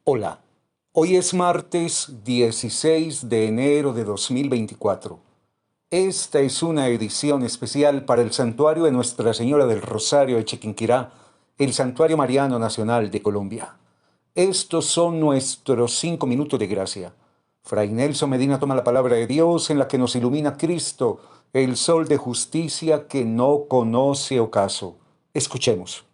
Hola, hoy es martes 16 de enero de 2024. Esta es una edición especial para el Santuario de Nuestra Señora del Rosario de Chiquinquirá, el Santuario Mariano Nacional de Colombia. Estos son nuestros 5 minutos de gracia. Fray Nelson Medina toma la palabra de Dios en la que nos ilumina Cristo, el sol de justicia que no conoce ocaso. Escuchemos.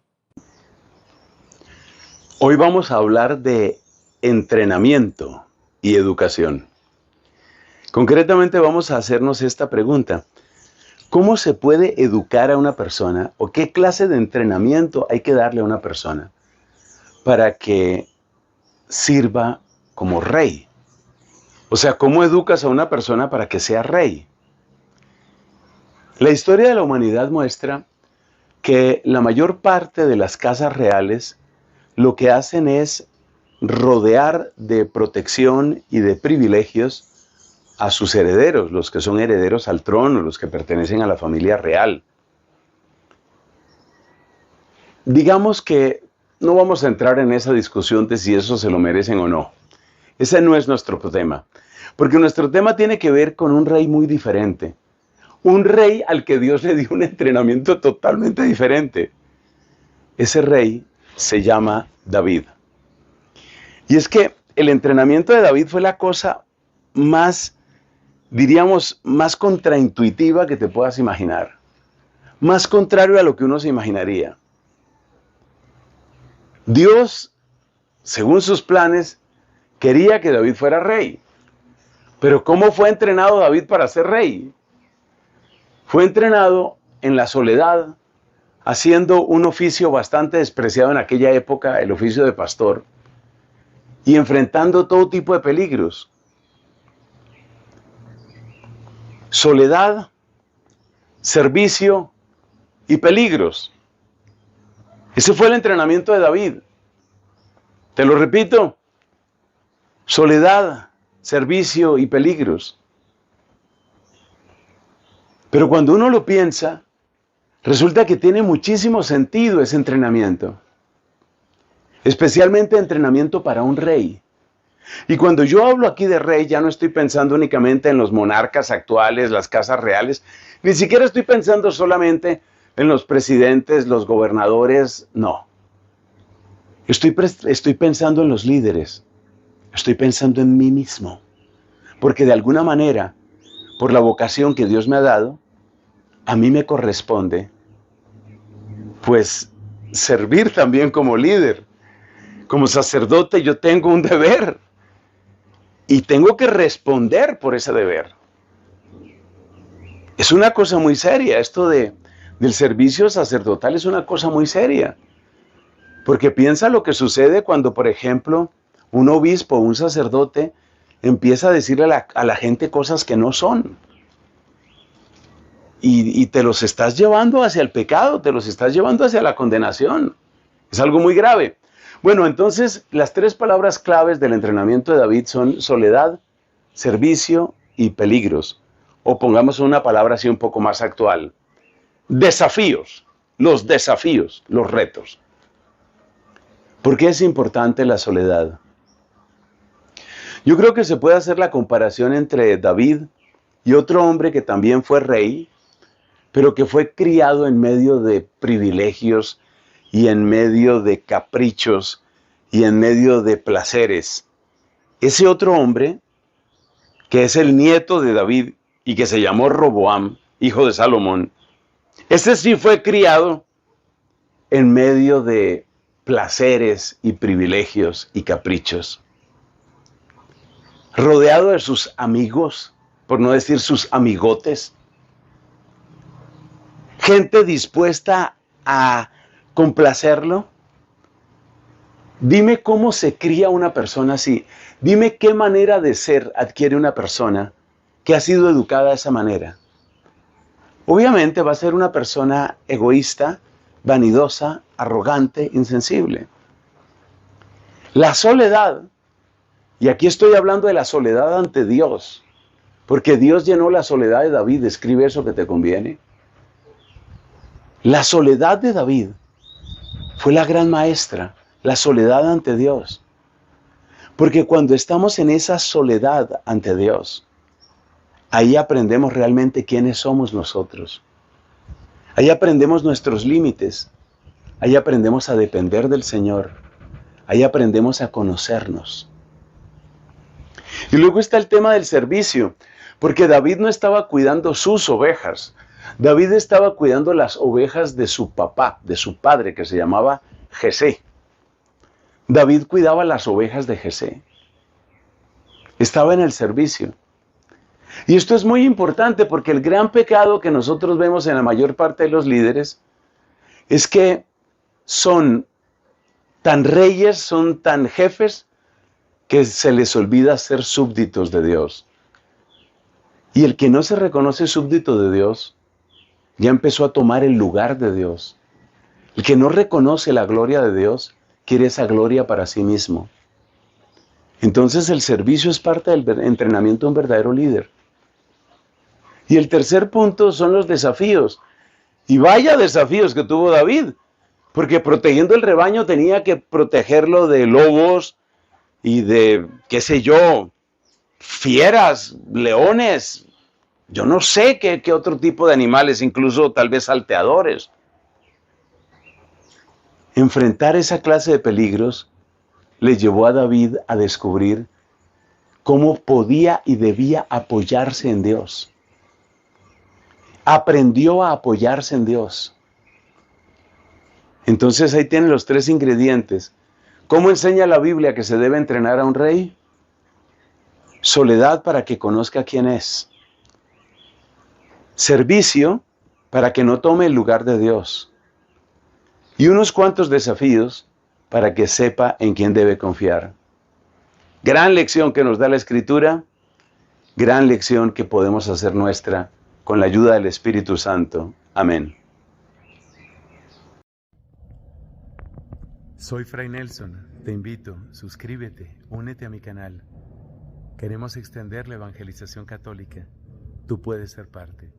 Hoy vamos a hablar de entrenamiento y educación. Concretamente vamos a hacernos esta pregunta. ¿Cómo se puede educar a una persona o qué clase de entrenamiento hay que darle a una persona para que sirva como rey? O sea, ¿cómo educas a una persona para que sea rey? La historia de la humanidad muestra que la mayor parte de las casas reales lo que hacen es rodear de protección y de privilegios a sus herederos, los que son herederos al trono, los que pertenecen a la familia real. Digamos que no vamos a entrar en esa discusión de si eso se lo merecen o no. Ese no es nuestro tema, porque nuestro tema tiene que ver con un rey muy diferente. Un rey al que Dios le dio un entrenamiento totalmente diferente. Ese rey se llama David. Y es que el entrenamiento de David fue la cosa más, diríamos, más contraintuitiva que te puedas imaginar. Más contrario a lo que uno se imaginaría. Dios, según sus planes, quería que David fuera rey. Pero ¿cómo fue entrenado David para ser rey? Fue entrenado en la soledad, haciendo un oficio bastante despreciado en aquella época, el oficio de pastor, y enfrentando todo tipo de peligros. Soledad, servicio y peligros. Ese fue el entrenamiento de David. Te lo repito, soledad, servicio y peligros. Pero cuando uno lo piensa, resulta que tiene muchísimo sentido ese entrenamiento. Especialmente entrenamiento para un rey. Y cuando yo hablo aquí de rey, ya no estoy pensando únicamente en los monarcas actuales, las casas reales, ni siquiera estoy pensando solamente en los presidentes, los gobernadores, no. Estoy pensando en los líderes, estoy pensando en mí mismo, porque de alguna manera, por la vocación que Dios me ha dado, a mí me corresponde, pues, servir también como líder. Como sacerdote yo tengo un deber y tengo que responder por ese deber. Es una cosa muy seria, esto del servicio sacerdotal es una cosa muy seria. Porque piensa lo que sucede cuando, por ejemplo, un obispo o un sacerdote empieza a decirle a la gente cosas que no son. Y te los estás llevando hacia el pecado, te los estás llevando hacia la condenación. Es algo muy grave. Bueno, entonces las tres palabras claves del entrenamiento de David son soledad, servicio y peligros. O pongamos una palabra así un poco más actual. Desafíos, los retos. ¿Por qué es importante la soledad? Yo creo que se puede hacer la comparación entre David y otro hombre que también fue rey, pero que fue criado en medio de privilegios y en medio de caprichos y en medio de placeres. Ese otro hombre, que es el nieto de David y que se llamó Roboam, hijo de Salomón, ese sí fue criado en medio de placeres y privilegios y caprichos. Rodeado de sus amigos, por no decir sus amigotes. Gente dispuesta a complacerlo. Dime cómo se cría una persona así. Dime qué manera de ser adquiere una persona que ha sido educada de esa manera. Obviamente va a ser una persona egoísta, vanidosa, arrogante, insensible. La soledad, y aquí estoy hablando de la soledad ante Dios, porque Dios llenó la soledad de David. Escribe eso que te conviene. La soledad de David fue la gran maestra, la soledad ante Dios. Porque cuando estamos en esa soledad ante Dios, ahí aprendemos realmente quiénes somos nosotros. Ahí aprendemos nuestros límites. Ahí aprendemos a depender del Señor. Ahí aprendemos a conocernos. Y luego está el tema del servicio, porque David no estaba cuidando sus ovejas. David estaba cuidando las ovejas de su papá, de su padre, que se llamaba Jesé. David cuidaba las ovejas de Jesé. Estaba en el servicio. Y esto es muy importante porque el gran pecado que nosotros vemos en la mayor parte de los líderes es que son tan reyes, son tan jefes, que se les olvida ser súbditos de Dios. Y el que no se reconoce súbdito de Dios, ya empezó a tomar el lugar de Dios. El que no reconoce la gloria de Dios, quiere esa gloria para sí mismo. Entonces el servicio es parte del entrenamiento de un verdadero líder. Y el tercer punto son los desafíos. Y vaya desafíos que tuvo David, porque protegiendo el rebaño tenía que protegerlo de lobos y de, qué sé yo, fieras, leones, yo no sé qué otro tipo de animales, incluso tal vez salteadores. Enfrentar esa clase de peligros le llevó a David a descubrir cómo podía y debía apoyarse en Dios. Aprendió a apoyarse en Dios. Entonces ahí tienen los tres ingredientes. ¿Cómo enseña la Biblia que se debe entrenar a un rey? Soledad para que conozca quién es. Servicio para que no tome el lugar de Dios. Y unos cuantos desafíos para que sepa en quién debe confiar. Gran lección que nos da la Escritura, gran lección que podemos hacer nuestra con la ayuda del Espíritu Santo. Amén. Soy Fray Nelson, te invito, suscríbete, únete a mi canal. Queremos extender la evangelización católica. Tú puedes ser parte.